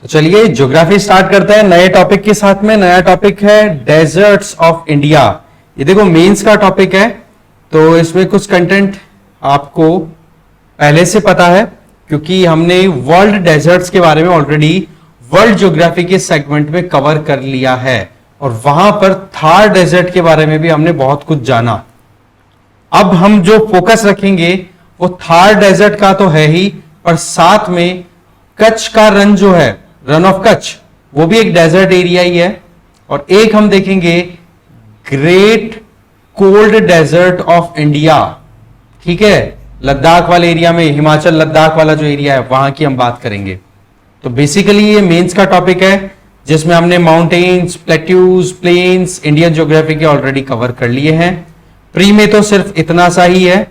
तो चलिए geography start करते हैं नए टॉपिक के साथ में। नया टॉपिक है डेजर्ट्स ऑफ इंडिया। ये देखो मेंस का टॉपिक है, तो इसमें कुछ कंटेंट आपको पहले से पता है क्योंकि हमने वर्ल्ड डेजर्ट्स के बारे में ऑलरेडी वर्ल्ड ज्योग्राफी के सेगमेंट में कवर कर लिया है और वहां पर थार डेजर्ट के बारे में भी हमने बहुत कुछ जाना। अब हम जो फोकस रखेंगे वो थार डेजर्ट का तो है ही, पर साथ में कच्छ का रन जो है, रन ऑफ कच्छ, वो भी एक डेजर्ट एरिया ही है। और एक हम देखेंगे great cold desert of India, ठीक है, लद्दाख वाले एरिया में, हिमाचल लद्दाख वाला जो एरिया है वहां की हम बात करेंगे। तो बेसिकली ये मेंस का टॉपिक है जिसमें हमने mountains, plateaus, plains, Indian geography के ऑलरेडी कवर कर लिए हैं। प्री में तो सिर्फ इतना सा ही है,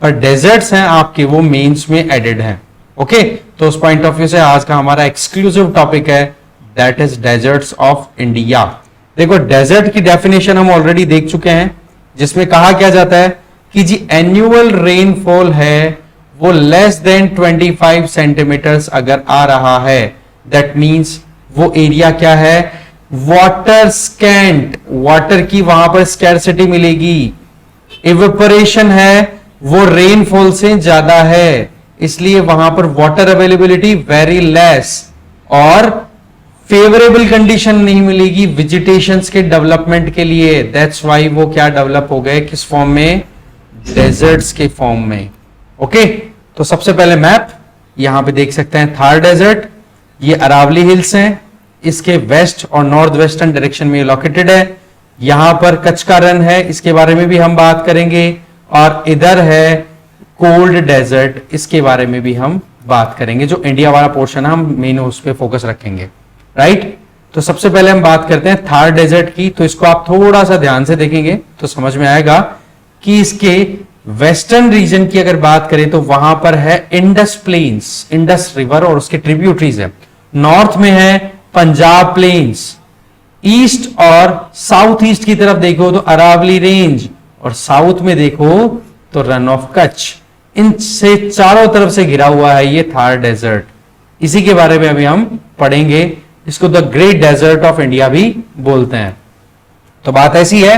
पर डेजर्ट्स हैं आपके वो मेंस में एडेड हैं। ओके, तो उस पॉइंट ऑफ व्यू से आज का हमारा एक्सक्लूसिव टॉपिक है that is desserts of India. देखो डेजर्ट की डेफिनेशन हम ऑलरेडी देख चुके हैं जिसमें कहा क्या जाता है कि जी एनुअल रेनफॉल है वो लेस देन 25 सेंटीमीटर्स अगर आ रहा है, दैट मींस वो एरिया क्या है, वाटर स्कैंट, वाटर की वहां पर स्कैरसिटी मिलेगी। इवेपोरेशन है वो रेनफॉल से ज्यादा है, इसलिए वहां पर वाटर अवेलेबिलिटी वेरी लेस और फेवरेबल कंडीशन नहीं मिलेगी वेजिटेशंस के डेवलपमेंट के लिए। दैट्स वाई वो क्या डेवलप हो गए, किस फॉर्म में, डेजर्ट्स के फॉर्म में। ओके, तो सबसे पहले मैप यहां पे देख सकते हैं थार डेजर्ट, ये अरावली हिल्स हैं, इसके वेस्ट और नॉर्थ वेस्टर्न डायरेक्शन में लोकेटेड है। यहां पर कच्छ का रन है, इसके बारे में भी हम बात करेंगे, और इधर है कोल्ड डेजर्ट, इसके बारे में भी हम बात करेंगे। जो इंडिया वाला पोर्शन है हम मेन उस पर फोकस रखेंगे, राइट। तो सबसे पहले हम बात करते हैं थार डेजर्ट की। तो इसको आप थोड़ा सा ध्यान से देखेंगे तो समझ में आएगा कि इसके वेस्टर्न रीजन की अगर बात करें तो वहां पर है इंडस प्लेन्स, इंडस रिवर और उसके ट्रिब्यूटरीज है। नॉर्थ में है पंजाब प्लेन्स, ईस्ट और साउथ ईस्ट की तरफ देखो तो अरावली रेंज, और साउथ में देखो तो रन ऑफ कच्छ। इनसे चारों तरफ से घिरा हुआ है ये थार डेजर्ट। इसी के बारे में अभी हम पढ़ेंगे। इसको the great desert of India भी बोलते हैं। तो बात ऐसी है,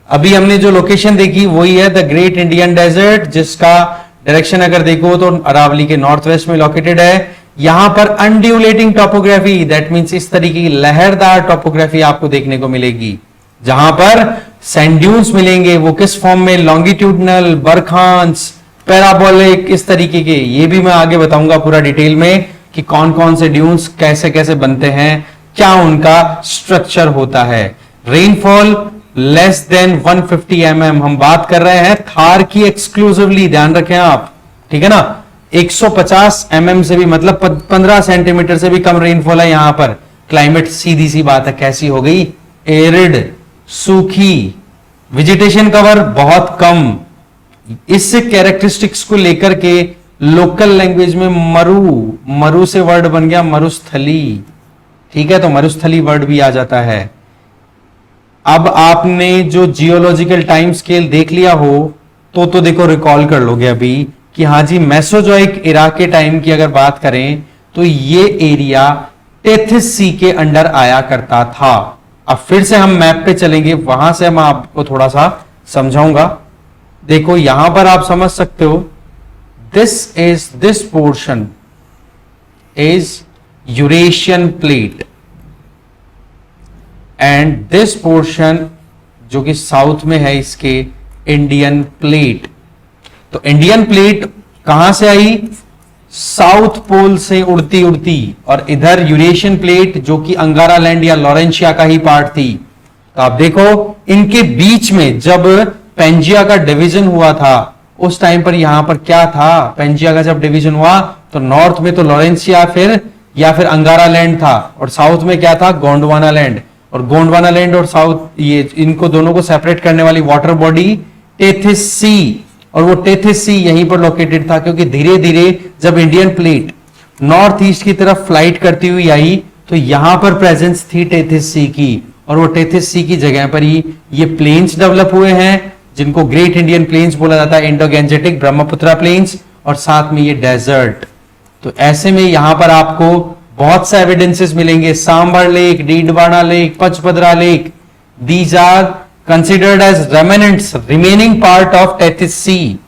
अभी हमने जो लोकेशन देखी वही है द ग्रेट इंडियन डेजर्ट, जिसका डायरेक्शन अगर देखो तो अरावली के नॉर्थ वेस्ट में लोकेटेड है। यहां पर अनड्यूलेटिंग टोपोग्राफी, दैट मींस इस तरीके की लहरदार टोपोग्राफी आपको देखने को मिलेगी, जहां पर सैंड ड्यून्स मिलेंगे। वो किस फॉर्म में, लॉन्गिट्यूडनल, बरखांस, पैराबोलिक, इस तरीके के। ये भी मैं आगे बताऊंगा पूरा डिटेल में कि कौन कौन से ड्यून्स कैसे कैसे बनते हैं, क्या उनका स्ट्रक्चर होता है। रेनफॉल लेस देन 150 mm हम बात कर रहे हैं थार की एक्सक्लूसिवली, ध्यान रखें आप, ठीक है ना। 150 mm से भी मतलब 15 सेंटीमीटर से भी कम रेनफॉल है यहां पर। क्लाइमेट सीधी सी बात है कैसी हो गई, एरिड, सूखी, वेजिटेशन कवर बहुत कम। इस कैरेक्टरिस्टिक्स को लेकर के लोकल लैंग्वेज में मरु से वर्ड बन गया मरुस्थली, ठीक है, तो मरुस्थली वर्ड भी आ जाता है। अब आपने जो जियोलॉजिकल टाइम स्केल देख लिया हो तो देखो रिकॉल कर लोगे अभी कि हाँ जी मेसोजोइक इरा के टाइम की अगर बात करें तो ये एरिया टेथिस सी के अंडर आया करता था। अब फिर से हम मैप पे चलेंगे, वहां से मैं आपको थोड़ा सा समझाऊंगा। देखो यहां पर आप समझ सकते हो, this portion is Eurasian plate and this portion जो कि साउथ में है इसके इंडियन प्लेट। तो इंडियन प्लेट कहां से आई, साउथ पोल से उड़ती उड़ती, और इधर यूरेशियन प्लेट जो कि अंगारा लैंड या लॉरेंशिया का ही पार्ट थी। तो आप देखो इनके बीच में जब पेंजिया का डिवीजन हुआ था उस टाइम पर यहां पर क्या था, पेंजिया का जब डिवीजन हुआ तो नॉर्थ में तो लॉरेंशिया या फिर अंगारा लैंड था, और साउथ में क्या था, गोंडवाना लैंड। और गोंडवाना लैंड और साउथ, ये इनको दोनों को सेपरेट करने वाली वाटर बॉडी टेथिस सी, और वो टेथिस सी यहीं पर लोकेटेड था क्योंकि धीरे धीरे जब इंडियन प्लेट नॉर्थ ईस्ट की तरफ फ्लाइट करती हुई आई तो यहां पर प्रेजेंस थी टेथिस सी की, और वो टेथिस सी की जगह पर ही ये प्लेन्स डेवलप हुए हैं जिनको ग्रेट इंडियन प्लेन्स बोला जाता है, इंडो ब्रह्मपुत्रा प्लेन्स, और साथ में ये डेजर्ट। तो ऐसे में यहां पर आपको बहुत से एविडेंसेस मिलेंगे, Sambhar lake, Didwana lake, Pachpadra lake, these are considered as reminants, remaining part of Tethys sea.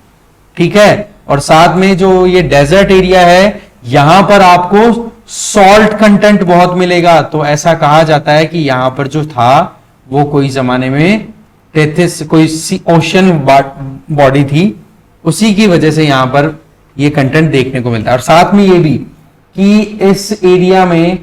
ठीक है, और साथ में जो ये डेजर्ट एरिया है यहां पर आपको सॉल्ट कंटेंट बहुत मिलेगा, तो ऐसा कहा जाता है कि यहां पर जो था वो कोई जमाने में टेथिस कोई ओशन बॉडी थी, उसी की वजह से यहां पर ये कंटेंट देखने को मिलता है। और साथ में ये भी कि इस एरिया में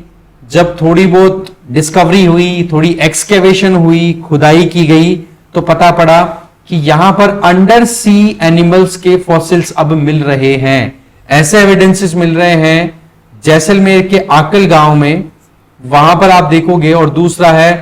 जब थोड़ी बहुत डिस्कवरी हुई, थोड़ी एक्सकेवेशन हुई, खुदाई की गई, तो पता पड़ा कि यहां पर अंडर सी एनिमल्स के फॉसिल्स अब मिल रहे हैं। ऐसे एविडेंसेस मिल रहे हैं जैसलमेर के आकल गांव में, वहां पर आप देखोगे। और दूसरा है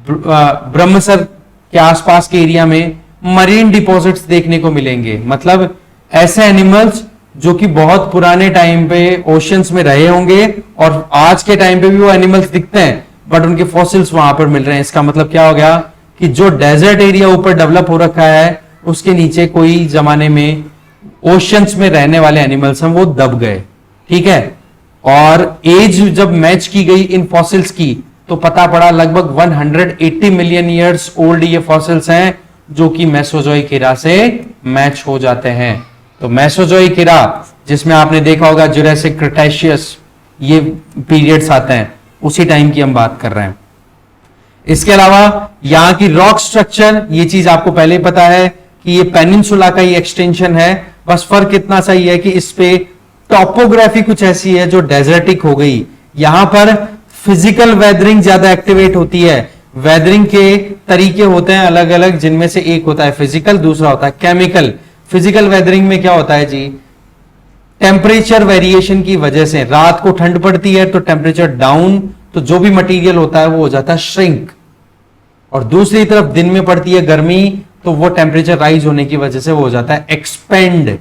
ब्रह्मसर के आसपास के एरिया में मरीन डिपॉजिट्स देखने को मिलेंगे। मतलब ऐसे एनिमल्स जो कि बहुत पुराने टाइम पे ओशंस में रहे होंगे और आज के टाइम पे भी वो एनिमल्स दिखते हैं, बट उनके फॉसिल्स वहां पर मिल रहे हैं। इसका मतलब क्या हो गया कि जो डेजर्ट एरिया ऊपर डेवलप हो रखा है उसके नीचे कोई जमाने में ओशंस में रहने वाले एनिमल्स हैं, वो दब गए। ठीक है, और एज जब मैच की गई इन फॉसिल्स की तो पता पड़ा लगभग 180 मिलियन ईयर्स ओल्ड ये फॉसिल्स हैं जो कि मेसोजोइक एरा से मैच हो जाते हैं। तो मेसोजोइक एरा जिसमें आपने देखा होगा जुरासिक, क्रिटेशियस, ये पीरियड्स आते हैं, उसी टाइम की हम बात कर रहे हैं। इसके अलावा यहां की रॉक स्ट्रक्चर, ये चीज आपको पहले ही पता है कि ये पेनिनसुला का ही एक्सटेंशन है, बस फर्क इतना सा ही है कि इस पे टॉपोग्राफी कुछ ऐसी है जो डेजर्टिक हो गई। यहां पर फिजिकल वेदरिंग ज्यादा एक्टिवेट होती है। वेदरिंग के तरीके होते हैं अलग अलग, जिनमें से एक होता है फिजिकल, दूसरा होता है केमिकल। फिजिकल वेदरिंग में क्या होता है जी, टेम्परेचर वेरिएशन की वजह से रात को ठंड पड़ती है तो टेम्परेचर डाउन, तो जो भी मटेरियल होता है वो हो जाता है श्रिंक, और दूसरी तरफ दिन में पड़ती है गर्मी तो वो टेम्परेचर राइज होने की वजह से वो हो जाता है एक्सपेंड।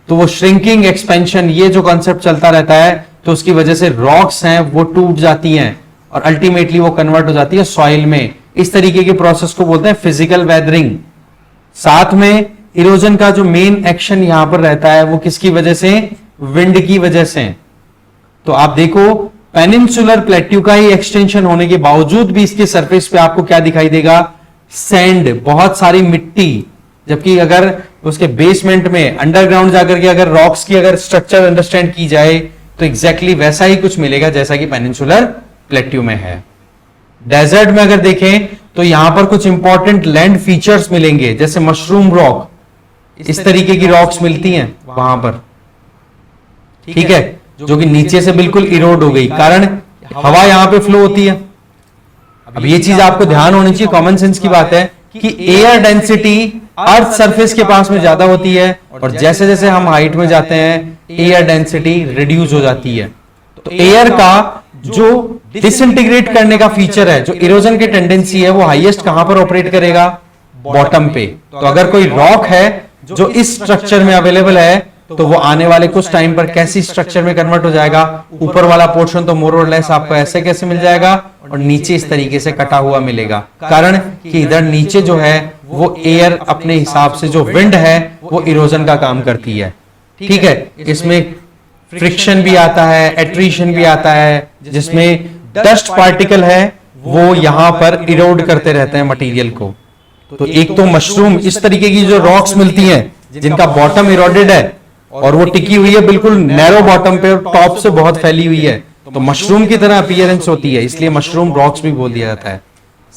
तो वो श्रिंकिंग, एक्सपेंशन, ये जो कॉन्सेप्ट चलता रहता है, तो उसकी वजह से रॉक्स हैं वो टूट जाती हैं और अल्टीमेटली वो कन्वर्ट हो जाती है सॉइल में। इस तरीके के प्रोसेस को बोलते हैं फिजिकल वेदरिंग। साथ में इरोजन का जो मेन एक्शन यहां पर रहता है वो किसकी वजह से, विंड की वजह से। तो आप देखो पेनिनसुलर प्लेट्यू का ही एक्सटेंशन होने के बावजूद भी इसके सरफेस पे आपको क्या दिखाई देगा, सैंड, बहुत सारी मिट्टी। जबकि अगर उसके बेसमेंट में अंडरग्राउंड जाकर के अगर रॉक्स की अगर स्ट्रक्चर अंडरस्टैंड की जाए तो एग्जैक्टली वैसा ही कुछ मिलेगा जैसा कि पेनिनसुलर प्लेट्यू में है। डेजर्ट में अगर देखें तो यहां पर कुछ इंपॉर्टेंट लैंड फीचर्स मिलेंगे, जैसे मशरूम रॉक, इस तरीके की रॉक्स मिलती हैं वहां पर। ठीक है, जो कि नीचे से बिल्कुल इरोड हो गई, कारण हवा यहां पे फ्लो होती है। अब ये चीज आपको ध्यान होनी चाहिए, कॉमन सेंस की बात है कि एयर डेंसिटी अर्थ सरफेस के पास में ज्यादा होती है और जैसे जैसे हम हाइट में जाते हैं एयर डेंसिटी रिड्यूस हो जाती है। तो एयर का जो डिसइंटीग्रेट करने का फीचर है, जो इरोजन की टेंडेंसी है, वो हाईएस्ट कहां पर ऑपरेट करेगा, बॉटम पे। तो अगर कोई रॉक है जो इस स्ट्रक्चर में अवेलेबल है तो वो आने वाले कुछ टाइम पर कैसी स्ट्रक्चर में कन्वर्ट हो जाएगा, ऊपर वाला पोर्शन तो मोर और लेस आपको ऐसे कैसे मिल जाएगा और नीचे इस तरीके से कटा हुआ मिलेगा। कारण कि इधर नीचे जो है वो एयर अपने हिसाब से, जो विंड है वो इरोजन का काम करती है। ठीक है, इसमें फ्रिक्शन भी आता है, एट्रीशन भी आता है, जिसमें डस्ट पार्टिकल है वो यहां पर इरोड करते रहते हैं मटेरियल को। तो एक तो मशरूम, इस तरीके की जो रॉक्स मिलती हैं जिनका बॉटम इरोडेड है और वो टिकी हुई है बिल्कुल नैरो बॉटम पे और टॉप से बहुत फैली हुई है, तो मशरूम की तरह अपीयरेंस होती है, इसलिए मशरूम रॉक्स भी बोल दिया जाता है।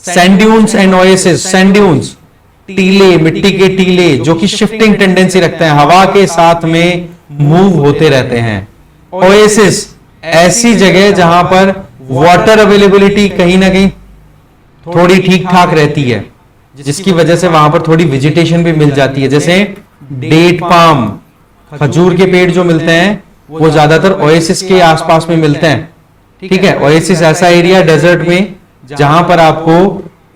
Sand dunes and oasis, sand dunes टीले, मिट्टी के टीले जो कि शिफ्टिंग टेंडेंसी रखते हैं, हवा के साथ में मूव होते रहते हैं। ओएसिस ऐसी जगह जहां पर वाटर अवेलेबिलिटी कहीं ना कहीं थोड़ी ठीक ठाक रहती है, जिसकी वजह से वहां पर थोड़ी वेजिटेशन भी मिल जाती है, जैसे डेट पाम, खजूर के पेड़ जो मिलते हैं वो ज्यादातर ओएसिस के आसपास में मिलते हैं। ठीक है, ओएसिस ऐसा एरिया डेजर्ट में जहां पर आपको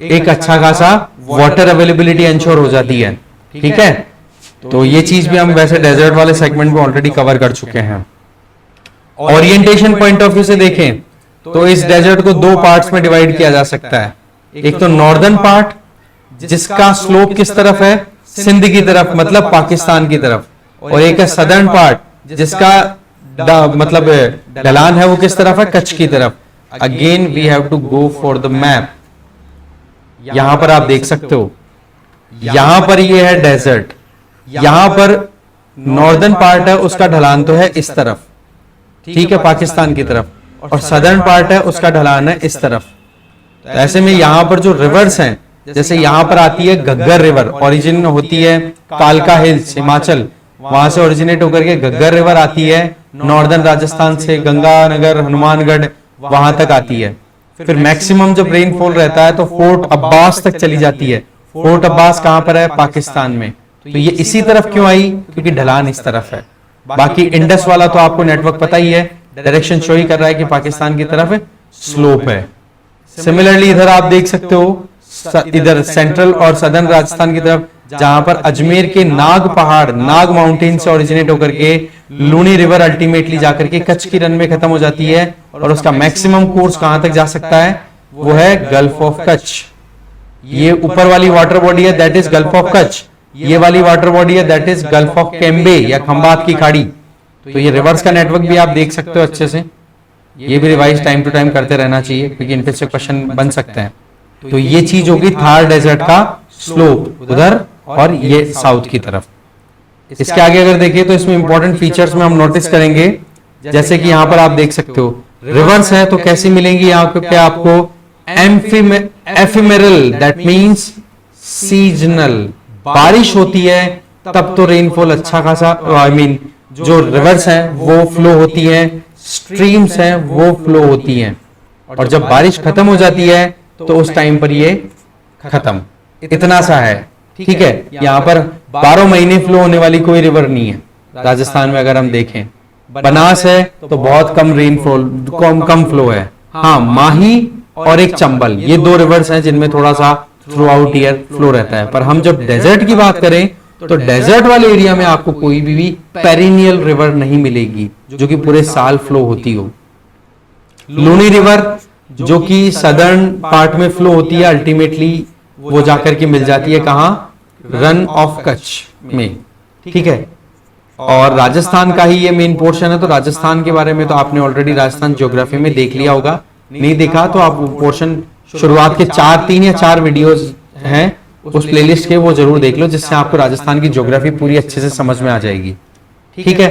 एक अच्छा खासा वाटर अवेलेबिलिटी इंश्योर हो जाती है। ठीक है, तो ये चीज भी हम वैसे डेजर्ट वाले सेगमेंट में ऑलरेडी कवर कर चुके हैं। ओरिएंटेशन पॉइंट ऑफ व्यू से देखें तो इस डेजर्ट को दो पार्ट्स में डिवाइड किया जा सकता है। एक तो नॉर्दर्न पार्ट जिसका स्लोप किस तरफ है, सिंध की तरफ, मतलब पाकिस्तान की तरफ, और एक है सदर्न पार्ट जिसका मतलब ढलान है वो किस तरफ है, कच्छ की तरफ। Again we have to go for the map. यहां पर आप देख सकते हो, यहां पर ये है डेजर्ट, यहां पर नॉर्दर्न पार्ट है उसका ढलान तो है इस तरफ, ठीक है, पाकिस्तान की तरफ, और सदर्न पार्ट है उसका ढलान है इस तरफ। तो ऐसे में यहां पर जो रिवर्स हैं, जैसे यहां पर आती है घग्गर रिवर, ओरिजिन होती है कालका हिल्स हिमाचल, वहां से ओरिजिनेट होकर के घग्गर रिवर आती है नॉर्दर्न राजस्थान से, गंगानगर हनुमानगढ़ वहां तक आती है। फिर मैक्सिमम जब रेनफॉल रहता है तो फोर्ट अब्बास तक चली जाती है। फोर्ट अब्बास कहां पर है, पाकिस्तान में। तो ये इसी तरफ क्यों आई, क्योंकि ढलान इस तरफ है। बाकी इंडस वाला तो आपको नेटवर्क पता ही है, डायरेक्शन शो ही कर रहा है कि पाकिस्तान की तरफ स्लोप है। सिमिलरली इधर आप देख सकते हो, इधर सेंट्रल और सदर्न राजस्थान की तरफ, जहां पर अजमेर के नाग पहाड़, नाग माउंटेन से ओरिजिनेट होकर के लूनी रिवर अल्टीमेटली जाकर के कच्छ की रन में खत्म हो जाती है, और उसका मैक्सिमम कोर्स कहां तक जा सकता है, वो है गल्फ ऑफ कच्छ। ये ऊपर वाली वाटर बॉडी है, that is gulf of Kutch. ये वाली वाटर बॉडी है, दैट इज गल्फ ऑफ केम्बे या खंबात की खाड़ी। तो ये रिवर्स का नेटवर्क भी आप देख सकते हो अच्छे से। ये भी रिवाइज टाइम टू टाइम करते रहना चाहिए, क्योंकि इनपे से क्वेश्चन बन सकते हैं। तो ये चीज होगी थार डेजर्ट का स्लोप उधर, और ये साउथ की तरफ। इसके आगे अगर देखें तो इसमें इंपॉर्टेंट फीचर्स में हम नोटिस करेंगे, जैसे कि यहां पर आप देख सकते हो रिवर्स है तो कैसी मिलेंगी यहाँ पे आपको, एफिमेरल, दैट मींस सीजनल। बारिश होती है तब तो रेनफॉल अच्छा खासा, आई मीन जो रिवर्स है वो फ्लो होती है, स्ट्रीम्स हैं वो फ्लो होती हैं, और जब बारिश खत्म हो जाती है तो उस टाइम पर ये खत्म। इतना सा है, ठीक है। यहाँ पर 12 महीने फ्लो होने वाली कोई रिवर नहीं है राजस्थान में। अगर हम देखें बनास है तो बहुत कम रेनफॉल, कम फ्लो है। हाँ, माही और एक चंबल, ये 2 रिवर्स हैं जिनमें थोड़ा सा थ्रू आउट ईयर फ्लो रहता है। पर हम जब डेजर्ट की बात करें तो डेजर्ट वाले एरिया में आपको कोई भी पेरिनियल रिवर नहीं मिलेगी जो कि पूरे साल फ्लो होती हो। लूनी रिवर जो कि सदर्न पार्ट में फ्लो होती है, अल्टीमेटली वो जाकर के मिल जाती है कहां, रन ऑफ कच्छ में, ठीक है। और राजस्थान का ही ये मेन पोर्शन है, तो राजस्थान के बारे में तो आपने ऑलरेडी राजस्थान ज्योग्राफी में देख लिया होगा। नहीं देखा तो आप पोर्शन शुरुआत के 3 या 4 वीडियोस हैं उस प्लेलिस्ट के, वो जरूर देख लो, जिससे आपको राजस्थान की ज्योग्राफी पूरी अच्छे से समझ में आ जाएगी, ठीक है।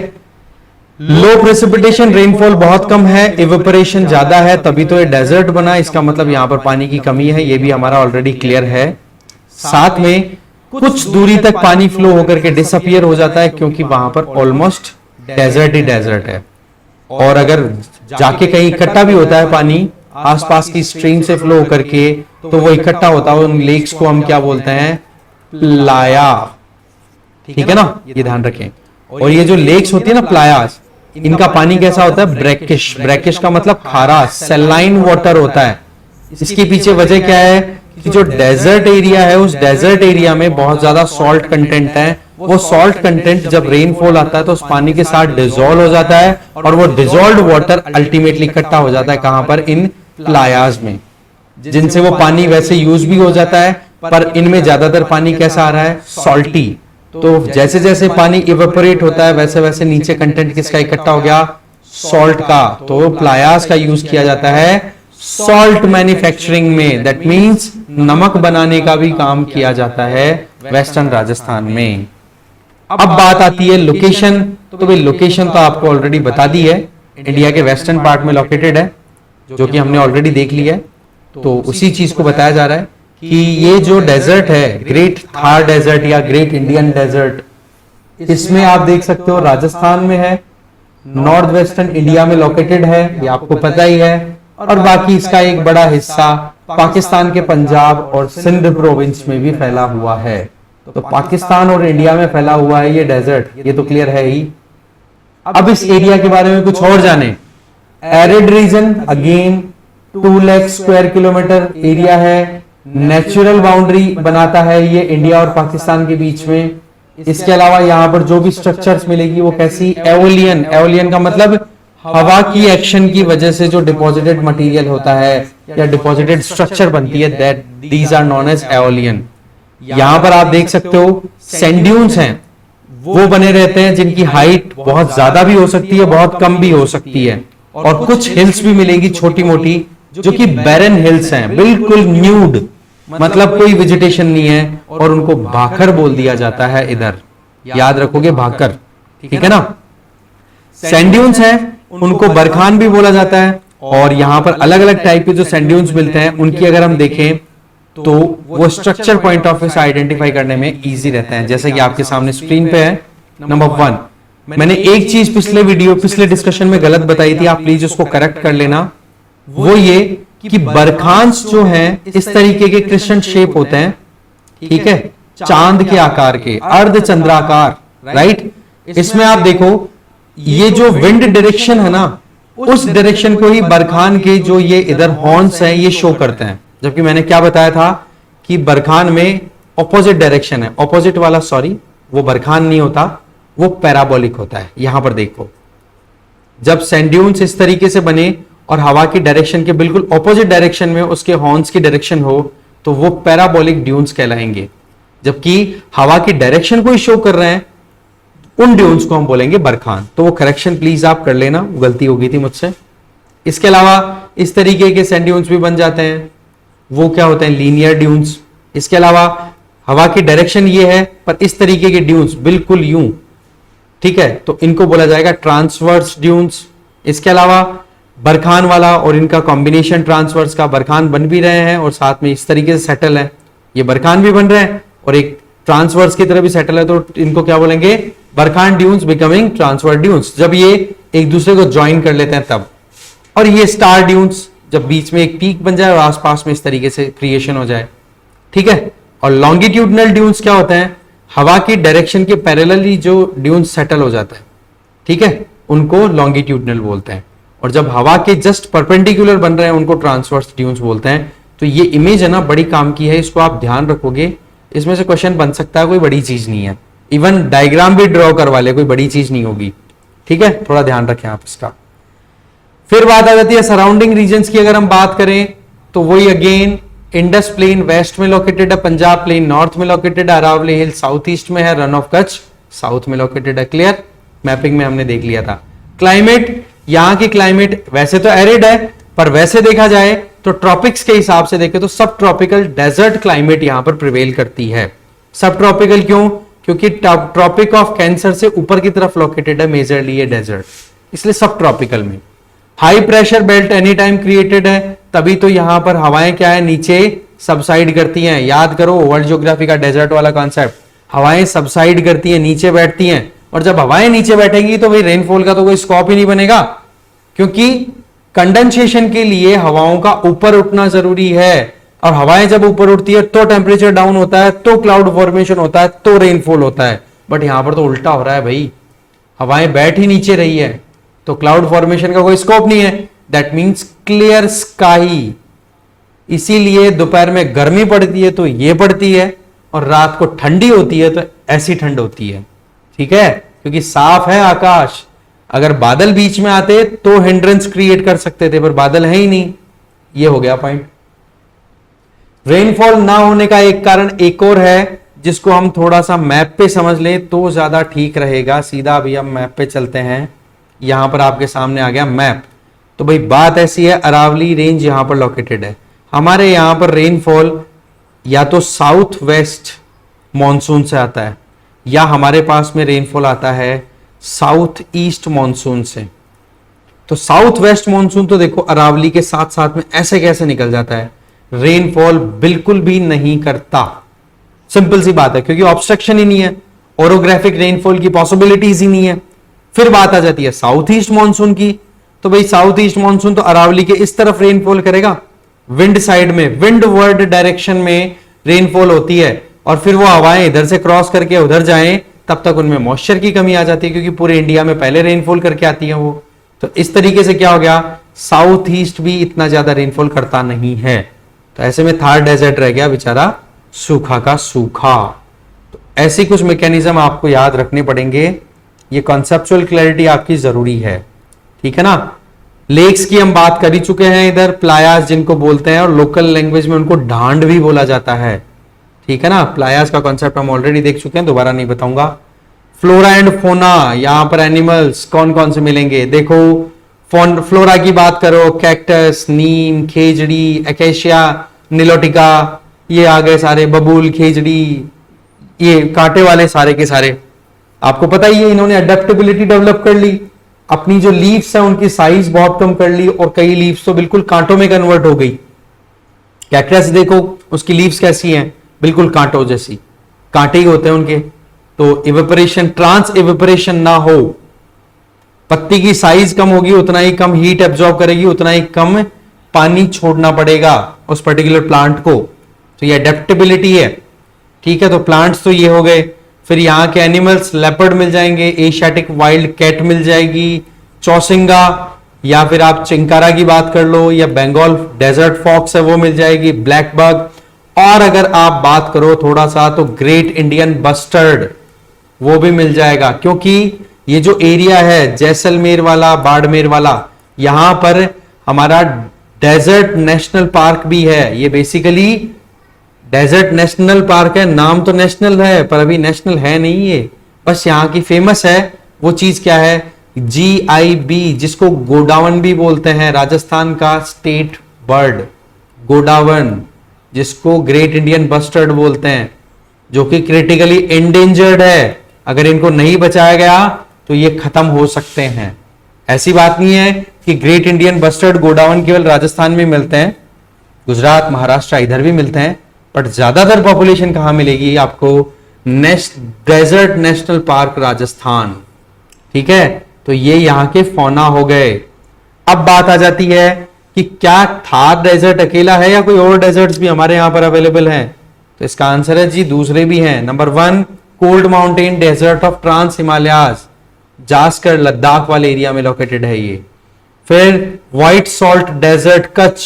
लो प्रेसिपिटेशन, रेनफॉल बहुत कम है, इवेपोरेशन ज्यादा है, तभी तो ये डेजर्ट बना। इसका मतलब यहाँ पर पानी की कमी है, ये भी हमारा ऑलरेडी क्लियर है। साथ में कुछ दूरी तक पानी फ्लो होकर के डिसअपियर हो जाता है, क्योंकि वहां पर ऑलमोस्ट डेजर्ट ही डेजर्ट है। और अगर जाके कहीं इकट्ठा भी होता है पानी आसपास की स्ट्रीम से फ्लो होकर के, तो वो इकट्ठा होता है, उन लेक्स को हम क्या बोलते हैं, प्लाया, ठीक है ना, ये ध्यान रखें। और ये जो लेक्स होती है ना प्लायास, इनका पानी कैसा होता है, ब्रैकिश। ब्रैकिश का मतलब खारा, सैलाइन वाटर होता है। इसके पीछे वजह क्या है कि जो डेजर्ट एरिया है, उस डेजर्ट एरिया में बहुत ज्यादा सॉल्ट कंटेंट है। वो सॉल्ट कंटेंट जब रेनफॉल आता है तो उस पानी के साथ डिसॉल्व हो जाता है, और वो डिसॉल्व्ड वाटर अल्टीमेटली इकट्ठा हो जाता है कहां पर, इन प्लायाज में, जिनसे वो पानी वैसे यूज भी हो जाता है, पर इनमें ज्यादातर पानी कैसा आ रहा है, सॉल्टी। तो जैसे जैसे पानी इवेपोरेट होता है वैसे वैसे नीचे कंटेंट किसका इकट्ठा हो गया, सॉल्ट का। तो प्लायास का यूज किया जाता है सॉल्ट मैन्युफैक्चरिंग में, दैट मींस नमक बनाने का भी काम किया जाता है वेस्टर्न राजस्थान में। अब बात आती है लोकेशन, तो भाई लोकेशन तो आपको ऑलरेडी बता दी है, इंडिया के वेस्टर्न पार्ट में लोकेटेड है, जो कि हमने ऑलरेडी देख लिया है। तो उसी चीज को बताया जा रहा है कि ये जो डेजर्ट है, ग्रेट थार डेजर्ट या ग्रेट इंडियन डेजर्ट, इसमें आप देख सकते हो राजस्थान में है, नॉर्थ वेस्टर्न इंडिया में लोकेटेड है, ये आपको पता ही है। और बाकी इसका एक बड़ा हिस्सा पाकिस्तान के पंजाब और सिंध प्रोविंस में भी फैला हुआ है। तो पाकिस्तान और इंडिया में फैला हुआ है ये डेजर्ट, ये तो क्लियर है ही। अब इस एरिया के बारे में कुछ और जाने। Arid region, again 2 lakh square kilometre area है, नेचुरल बाउंड्री बनाता है ये इंडिया और पाकिस्तान के बीच में। इसके अलावा यहाँ पर जो भी स्ट्रक्चर्स मिलेगी वो कैसी, एओलियन। एओलियन का मतलब हवा की एक्शन की वजह से जो डिपॉजिटेड मटेरियल होता है या डिपॉजिटेड स्ट्रक्चर बनती है, that these are known as aeolian. यहां पर आप देख सकते हो सैंड ड्यून्स हैं, वो बने रहते हैं जिनकी हाइट बहुत ज्यादा भी हो सकती है, बहुत कम भी हो सकती है, और कुछ हिल्स भी मिलेंगी छोटी मोटी जो कि बैरन हिल्स हैं, बिल्कुल न्यूड, मतलब कोई वेजिटेशन नहीं है, और उनको भाकर बोल दिया जाता है इधर, याद रखोगे भाकर, ठीक है ना। सैंड ड्यून्स है, उनको बरखान भी बोला जाता है, और यहां पर अलग अलग टाइप के जो सैंड ड्यून्स मिलते हैं उनकी अगर हम देखें तो वो स्ट्रक्चर पॉइंट ऑफ व्यू से आइडेंटिफाई करने में इजी रहते हैं, जैसे कि आपके सामने स्क्रीन पे है। नंबर 1, मैंने एक चीज पिछले डिस्कशन में गलत बताई थी, आप प्लीज उसको करेक्ट कर लेना, वो ये कि बरखांस जो हैं इस तरीके के क्रिस्टल शेप होते हैं, ठीक है, चांद के आकार के, अर्ध चंद्राकार, राइट। इसमें आप देखो ये जो विंड डायरेक्शन है ना, उस डायरेक्शन को ही बरखान के जो ये इधर हॉर्न्स हैं ये शो करते हैं, जबकि मैंने क्या बताया था कि बरखान में ऑपोजिट डायरेक्शन है, ऑपोजिट वाला सॉरी वो बरखान नहीं होता, वो पैराबोलिक होता है। यहां पर देखो, जब सैंड ड्यून्स इस तरीके से बने और हवा की डायरेक्शन के बिल्कुल ऑपोजिट डायरेक्शन में उसके हॉर्न्स की डायरेक्शन हो तो वो पैराबोलिक ड्यून्स कहलाएंगे, जबकि हवा की डायरेक्शन को ही शो कर रहे हैं उन ड्यून्स को हम बोलेंगे बरखान। तो वो करेक्शन प्लीज आप कर लेना, गलती हो गई थी मुझसे। इसके अलावा इस तरीके के सैंड ड्यून्स भी बन जाते हैं, वो क्या होते हैं, लीनियर ड्यून्स। इसके अलावा हवा की डायरेक्शन ये है पर इस तरीके के ड्यून्स बिल्कुल यूं, ठीक है, तो इनको बोला जाएगा ट्रांसवर्स ड्यून्स। इसके अलावा बरखान वाला और इनका कॉम्बिनेशन ट्रांसवर्स का, बरखान बन भी रहे हैं और साथ में इस तरीके से सेटल है, ये बरखान भी बन रहे हैं और एक ट्रांसवर्स की तरह भी सेटल है, तो इनको क्या बोलेंगे, barchan dunes becoming transverse dunes, जब ये एक दूसरे को ज्वाइन कर लेते हैं तब। और ये स्टार ड्यून्स, जब बीच में एक पीक बन जाए और आसपास में इस तरीके से क्रिएशन हो जाए, ठीक है। और लॉन्गिट्यूडनल ड्यून्स क्या होते हैं, हवा की डायरेक्शन के पैरेलली जो ड्यून्स सेटल हो जाता है, ठीक है, उनको लॉन्गिट्यूडनल बोलते हैं। और जब हवा के जस्ट परपेंडिकुलर बन रहे हैं उनको ट्रांसवर्स ड्यून्स बोलते हैं। तो ये इमेज है ना, बड़ी काम की है, इसको आप ध्यान रखोगे, इसमें से क्वेश्चन बन सकता है, कोई बड़ी चीज नहीं है, इवन डायग्राम भी ड्रॉ करवा ले, कोई बड़ी चीज नहीं होगी, ठीक है, थोड़ा ध्यान रखें आप इसका। फिर बात आ जाती है सराउंडिंग रीजन्स की, अगर हम बात करें तो वही अगेन इंडस प्लेन वेस्ट में लोकेटेड है, पंजाब प्लेन नॉर्थ में लोकेटेड है, अरावली हिल साउथ ईस्ट में है, रन ऑफ कच्छ साउथ में लोकेटेड है। क्लियर, मैपिंग में हमने देख लिया था। क्लाइमेट, यहां की क्लाइमेट वैसे तो एरिड है, पर वैसे देखा जाए तो ट्रॉपिक्स के हिसाब से देखें तो सब ट्रॉपिकल डेजर्ट क्लाइमेट यहां पर प्रिवेल करती है। सब ट्रॉपिकल क्यों, क्योंकि ट्रॉपिक ऑफ कैंसर से ऊपर की तरफ लोकेटेड है मेजरली ये डेजर्ट, इसलिए सब ट्रॉपिकल में। High pressure belt any time created है, तभी तो यहां पर हवाएं क्या है, नीचे सबसाइड करती हैं। याद करो वर्ल्ड ज्योग्राफी का डेजर्ट वाला कॉन्सेप्ट, हवाएं सबसाइड करती हैं, नीचे बैठती हैं, और जब हवाएं नीचे बैठेंगी तो भाई रेनफॉल का तो कोई स्कोप ही नहीं बनेगा, क्योंकि कंडेंसेशन के लिए हवाओं का ऊपर उठना जरूरी है, और हवाएं जब ऊपर उठती है तो टेम्परेचर डाउन होता है, तो क्लाउड फॉर्मेशन होता है, तो रेनफॉल होता है। बट यहां पर तो उल्टा हो रहा है भाई, हवाएं बैठ ही नीचे रही है तो क्लाउड फॉर्मेशन का कोई स्कोप नहीं है, दैट मीन्स क्लियर स्काई। इसीलिए दोपहर में गर्मी पड़ती है तो ये पड़ती है, और रात को ठंडी होती है तो ऐसी ठंड होती है, ठीक है, क्योंकि साफ है आकाश। अगर बादल बीच में आते तो हिंड्रेंस क्रिएट कर सकते थे, पर बादल है ही नहीं, ये हो गया पॉइंट। रेनफॉल ना होने का एक कारण एक और है, जिसको हम थोड़ा सा मैप पे समझ लें तो ज्यादा ठीक रहेगा। सीधा अभी हम मैप पे चलते हैं, यहां पर आपके सामने आ गया मैप। तो भाई बात ऐसी है, अरावली रेंज यहां पर लोकेटेड है, हमारे यहां पर रेनफॉल या तो साउथ वेस्ट मॉनसून से आता है, या हमारे पास में रेनफॉल आता है साउथ ईस्ट मॉनसून से। तो साउथ वेस्ट मॉनसून तो देखो अरावली के साथ साथ में ऐसे कैसे निकल जाता है, रेनफॉल बिल्कुल भी नहीं करता। सिंपल सी बात है, क्योंकि ऑब्स्ट्रक्शन ही नहीं है, ओरोग्राफिक रेनफॉल की पॉसिबिलिटीज ही नहीं है। फिर बात आ जाती है साउथ ईस्ट मॉनसून की, तो भाई साउथ ईस्ट मॉनसून तो अरावली के इस तरफ रेनफॉल करेगा, विंड साइड में, विंड वर्ड डायरेक्शन में रेनफॉल होती है, और फिर वो हवाएं इधर से क्रॉस करके उधर जाएं, तब तक उनमें मॉइस्चर की कमी आ जाती है, क्योंकि पूरे इंडिया में पहले रेनफॉल करके आती है वो। तो इस तरीके से क्या हो गया, साउथ ईस्ट भी इतना ज्यादा रेनफॉल करता नहीं है, तो ऐसे में थार डेजर्ट रह गया बेचारा सूखा का सूखा। तो ऐसी कुछ मैकेनिज्म आपको याद रखने पड़ेंगे, ये कॉन्सेप्चुअल क्लैरिटी आपकी जरूरी है, ठीक है ना। लेक्स की हम बात कर ही चुके हैं, इधर प्लायास जिनको बोलते हैं, और लोकल लैंग्वेज में उनको ढांड भी बोला जाता है, ठीक है ना। प्लायास का कॉन्सेप्ट हम ऑलरेडी देख चुके हैं, दोबारा नहीं बताऊंगा। फ्लोरा एंड फोना, यहां पर एनिमल्स कौन कौन से मिलेंगे देखो। फ्लोरा की बात करो, कैक्टस, नीम, खेजड़ी, एकेशिया, निलोटिका, ये आ गए सारे, बबूल, खेजड़ी, ये कांटे वाले सारे के सारे। आपको पता ही है इन्होंने अडेप्टेबिलिटी डेवलप कर ली, अपनी जो लीव्स है उनकी साइज बहुत कम कर ली और कई लीव्स तो बिल्कुल कांटों में कन्वर्ट हो गई। कैक्टस देखो उसकी लीव्स कैसी हैं, बिल्कुल कांटों जैसी, कांटे ही होते हैं उनके। तो इवेपोरेशन, ट्रांस इवेपोरेशन ना हो, पत्ती की साइज कम होगी, उतना ही कम हीट एब्जॉर्ब करेगी, उतना ही कम पानी छोड़ना पड़ेगा उस पर्टिकुलर प्लांट को। तो ये अडेप्टेबिलिटी है, ठीक है। तो प्लांट्स तो ये हो गए। फिर यहाँ के एनिमल्स, लेपर्ड मिल जाएंगे, एशियाटिक वाइल्ड कैट मिल जाएगी, चौसिंगा, या फिर आप चिंकारा की बात कर लो, या बंगाल डेजर्ट फॉक्स है वो मिल जाएगी, ब्लैक बग। और अगर आप बात करो थोड़ा सा तो ग्रेट इंडियन बस्टर्ड, वो भी मिल जाएगा। क्योंकि ये जो एरिया है जैसलमेर वाला, बाड़मेर वाला, यहां पर हमारा डेजर्ट नेशनल पार्क भी है। ये बेसिकली डेजर्ट नेशनल पार्क है, नाम तो नेशनल है पर अभी नेशनल है नहीं ये, बस यहाँ की फेमस है वो चीज क्या है, GIB, जिसको गोडावन भी बोलते हैं, राजस्थान का स्टेट बर्ड गोडावन, जिसको ग्रेट इंडियन बस्टर्ड बोलते हैं, जो कि क्रिटिकली एंडेंजर्ड है। अगर इनको नहीं बचाया गया तो ये खत्म हो सकते हैं। ऐसी बात नहीं है कि ग्रेट इंडियन बस्टर्ड गोडावन केवल राजस्थान में मिलते हैं, गुजरात, महाराष्ट्र इधर भी मिलते हैं, बट ज्यादातर पॉपुलेशन कहां मिलेगी आपको, डेजर्ट नेशनल पार्क राजस्थान, ठीक है। तो ये यहां के फौना हो गए। अब बात आ जाती है कि क्या थार डेजर्ट अकेला है या कोई और डेजर्ट्स भी हमारे यहां पर अवेलेबल हैं। तो इसका आंसर है जी दूसरे भी हैं। Number 1 cold mountain desert of trans Himalayas, Zanskar Ladakh वाले एरिया में लोकेटेड है ये। फिर व्हाइट सॉल्ट डेजर्ट कच्छ,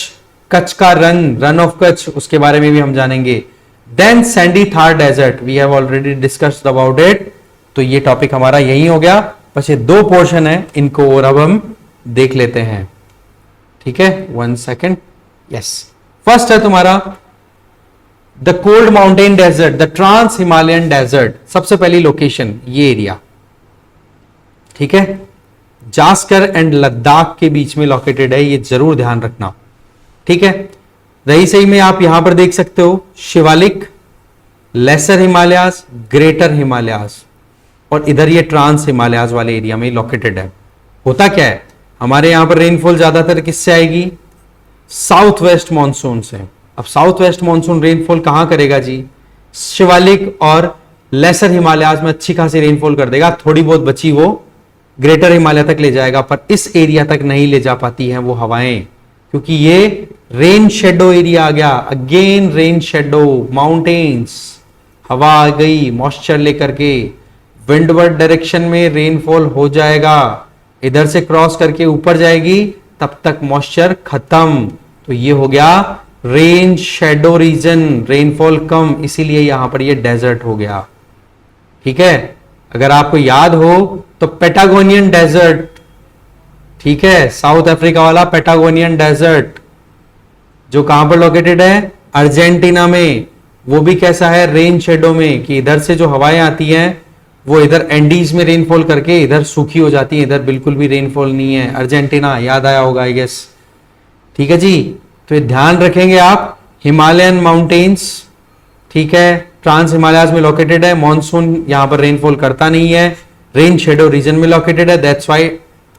कच्छ का रन ऑफ कच्छ, उसके बारे में भी हम जानेंगे। Then sandy Thar desert, we have already discussed about it. तो ये टॉपिक हमारा यही हो गया, बस ये 2 पोर्शन है, इनको और अब हम देख लेते हैं, ठीक है। 1 सेकेंड, यस। फर्स्ट है तुम्हारा the cold mountain desert, the trans Himalayan desert. सबसे पहली लोकेशन ये एरिया, ठीक है, जास्कर एंड लद्दाख के बीच में लोकेटेड है, ये जरूर ध्यान रखना, ठीक है। रही सही में आप यहां पर देख सकते हो Shivalik, lesser Himalayas, greater Himalayas, और इधर ये ट्रांस हिमालयाज वाले एरिया में लोकेटेड है। होता क्या है, हमारे यहां पर रेनफॉल ज्यादातर किससे आएगी, साउथ वेस्ट मानसून से। अब साउथ वेस्ट मानसून रेनफॉल कहां करेगा जी, शिवालिक और लेसर हिमालयाज में अच्छी खासी रेनफॉल कर देगा, थोड़ी बहुत बची वो ग्रेटर हिमालय तक ले जाएगा, पर इस एरिया तक नहीं ले जा पाती हैं वो हवाएं, क्योंकि ये रेन शेडो एरिया आ गया। अगेन रेन शेडो, माउंटेन्स, हवा आ गई मॉइस्चर लेकर के, विंडवर्ड डायरेक्शन में रेनफॉल हो जाएगा, इधर से क्रॉस करके ऊपर जाएगी, तब तक मॉइस्चर खत्म। तो ये हो गया रेन शेडो रीजन, रेनफॉल कम, इसीलिए यहां पर ये डेजर्ट हो गया, ठीक है। अगर आपको याद हो तो पेटागोनियन डेजर्ट, ठीक है, साउथ अफ्रीका वाला पेटागोनियन डेजर्ट जो कहां पर लोकेटेड है, अर्जेंटीना में, वो भी कैसा है, रेन शेडो में, कि इधर से जो हवाएं आती हैं वो इधर एंडीज में रेनफॉल करके इधर सूखी हो जाती है, इधर बिल्कुल भी रेनफॉल नहीं है। अर्जेंटीना याद आया होगा आई गेस, ठीक है जी। तो ये ध्यान रखेंगे आप, हिमालयन माउंटेन्स, ठीक है, ट्रांस हिमालयाज में लोकेटेड है, मॉनसून यहां पर रेनफॉल करता नहीं है, रेन शेडो रीजन में लोकेटेड है, दैट्स व्हाई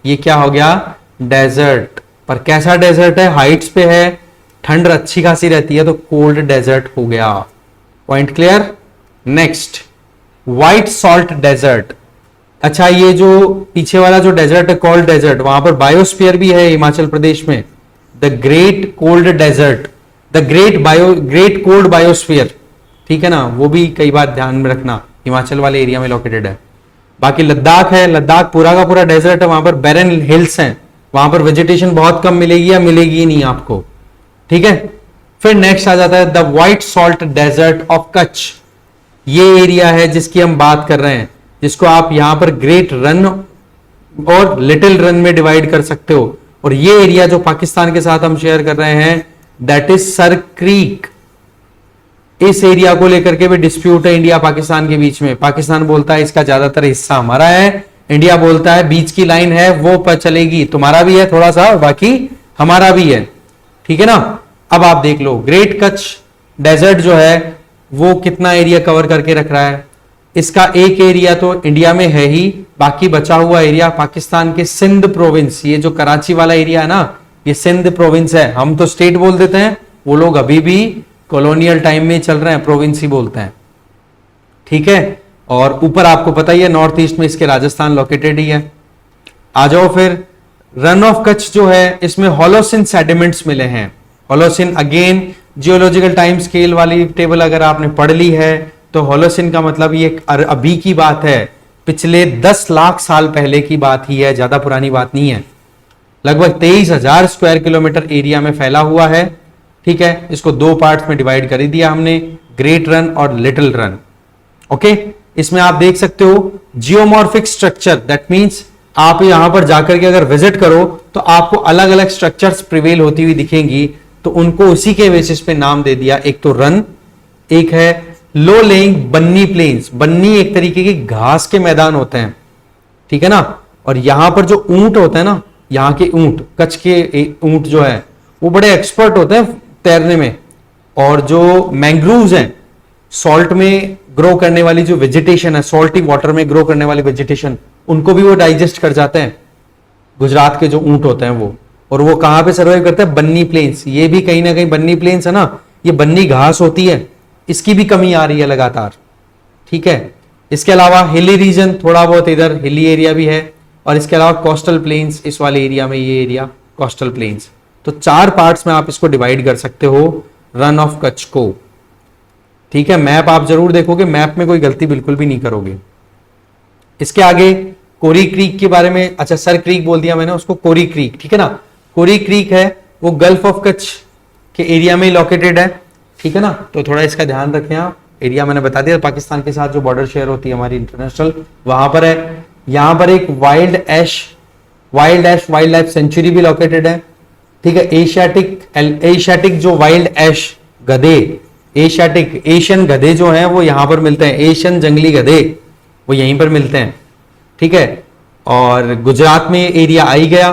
ये क्या हो गया, डेजर्ट। पर कैसा डेजर्ट है, हाइट्स पे है, ठंड अच्छी खासी रहती है, तो कोल्ड डेजर्ट हो गया। Point clear. Next white salt desert. अच्छा, ये जो पीछे वाला जो डेजर्ट है कोल्ड डेजर्ट, वहां पर बायोस्फीयर भी है हिमाचल प्रदेश में, the great cold desert, the great cold biosphere, ठीक है ना, वो भी कई बार ध्यान में रखना, हिमाचल वाले एरिया में लोकेटेड है। बाकी लद्दाख है, लद्दाख पूरा का पूरा डेजर्ट है, वहां पर बैरन हिल्स हैं, वहां पर वेजिटेशन बहुत कम मिलेगी या मिलेगी ही नहीं आपको, ठीक है। फिर नेक्स्ट आ जाता है the white salt desert of Kutch. ये एरिया है जिसकी हम बात कर रहे हैं, जिसको आप यहां पर ग्रेट रन और लिटिल रन में डिवाइड कर सकते हो। और ये एरिया जो पाकिस्तान के साथ हम शेयर कर रहे हैं, दैट इज सर क्रीक, इस एरिया को लेकर के भी डिस्प्यूट है इंडिया पाकिस्तान के बीच में। पाकिस्तान बोलता है इसका ज्यादातर हिस्सा हमारा है, इंडिया बोलता है बीच की लाइन है वो पर चलेगी, तुम्हारा भी है थोड़ा सा, बाकी हमारा भी है, ठीक है ना। अब आप देख लो ग्रेट कच्छ डेजर्ट जो है वो कितना एरिया कवर करके रख रहा है। इसका एक एरिया तो इंडिया में है ही, बाकी बचा हुआ एरिया पाकिस्तान के सिंध प्रोविंस, ये जो कराची वाला एरिया है ना, ये सिंध प्रोविंस है। हम तो स्टेट बोल देते हैं, वो लोग अभी भी कॉलोनियल टाइम में चल रहे हैं, प्रोविंस ही बोलते हैं, ठीक है। और ऊपर आपको पता ही है नॉर्थ ईस्ट में इसके राजस्थान लोकेटेड ही है। आ जाओ फिर रन ऑफ कच्छ जो है इसमें होलोसिन सेडिमेंट्स मिले हैं। Holocene again geological time scale वाली टेबल अगर आपने पढ़ ली है तो होलोसिन का मतलब ये अभी की बात है, पिछले 10 लाख साल पहले की बात ही है, ज्यादा पुरानी बात नहीं है। लगभग 23,000 स्क्वायर किलोमीटर एरिया में फैला हुआ है, ठीक है। इसको दो पार्ट्स में डिवाइड कर दिया हमने, ग्रेट रन और लिटिल रन, ओके। इसमें आप देख सकते हो जियोमॉर्फिक स्ट्रक्चर, दैट मींस आप यहां पर जाकर के अगर विजिट करो तो आपको अलग अलग स्ट्रक्चर्स प्रिवेल होती हुई दिखेंगी, तो उनको उसी के बेसिस पे नाम दे दिया। एक तो रन, एक है लो लेइंग बन्नी प्लेन्स। बन्नी एक तरीके के घास के मैदान होते हैं, ठीक है ना। और यहां पर जो ऊंट होते हैं ना, यहाँ के ऊंट, कच्छ के ऊंट जो है वो बड़े एक्सपर्ट होते हैं तैरने में। और जो मैंग्रोव्स हैं, सॉल्ट में ग्रो करने वाली जो वेजिटेशन है, सॉल्टी वाटर में ग्रो करने वाली वेजिटेशन, उनको भी वो डाइजेस्ट कर जाते हैं, गुजरात के जो ऊंट होते हैं वो। और वो कहां पे सर्वाइव करते हैं? बन्नी प्लेन्स। ये भी कहीं ना कहीं बन्नी प्लेन्स है ना, ये बन्नी घास होती है, इसकी भी कमी आ रही है लगातार, ठीक है। इसके अलावा हिली रीजन, थोड़ा बहुत इधर हिली एरिया भी है, और इसके अलावा कोस्टल प्लेन्स, इस वाले एरिया में ये एरिया कोस्टल प्लेन्स। तो 4 पार्ट्स में आप इसको डिवाइड कर सकते हो रन ऑफ कच्छ को, ठीक है। मैप आप जरूर देखोगे, मैप में कोई गलती बिल्कुल भी नहीं करोगे। इसके आगे कोरी क्रीक के बारे में, अच्छा सर क्रीक बोल दिया मैंने, उसको कोरी क्रीक, ठीक है ना। कोरी क्रीक है वो गल्फ ऑफ कच्छ के एरिया में लोकेटेड है, ठीक है ना। तो थोड़ा इसका ध्यान रखें आप। एरिया मैंने बता दिया, पाकिस्तान के साथ जो बॉर्डर शेयर होती है हमारी इंटरनेशनल, वहां पर है। यहां पर एक वाइल्ड एश वाइल्ड लाइफ सेंचुरी भी लोकेटेड है, ठीक है। एशियाटिक जो वाइल्ड एश गधे, एशियन गधे जो हैं वो यहां पर मिलते हैं, एशियन जंगली गधे वो यहीं पर मिलते हैं, ठीक है। और गुजरात में एरिया आ ही गया,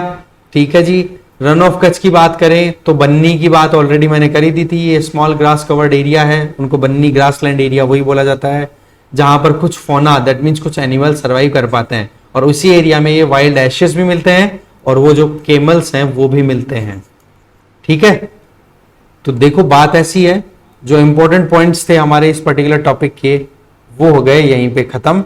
ठीक है जी। रन ऑफ कच्छ की बात करें तो बन्नी की बात ऑलरेडी मैंने करी दी थी, ये स्मॉल ग्रास कवर्ड एरिया है, उनको बन्नी ग्रासलैंड एरिया वही बोला जाता है, जहां पर कुछ फोना, दैट मीन्स कुछ एनिमल सर्वाइव कर पाते हैं। और उसी एरिया में ये वाइल्ड एशेस भी मिलते हैं, और वो जो केमल्स हैं वो भी मिलते हैं, ठीक है। तो देखो बात ऐसी है, जो इंपॉर्टेंट पॉइंट्स थे हमारे इस पर्टिकुलर टॉपिक के वो हो गए यहीं पे खत्म।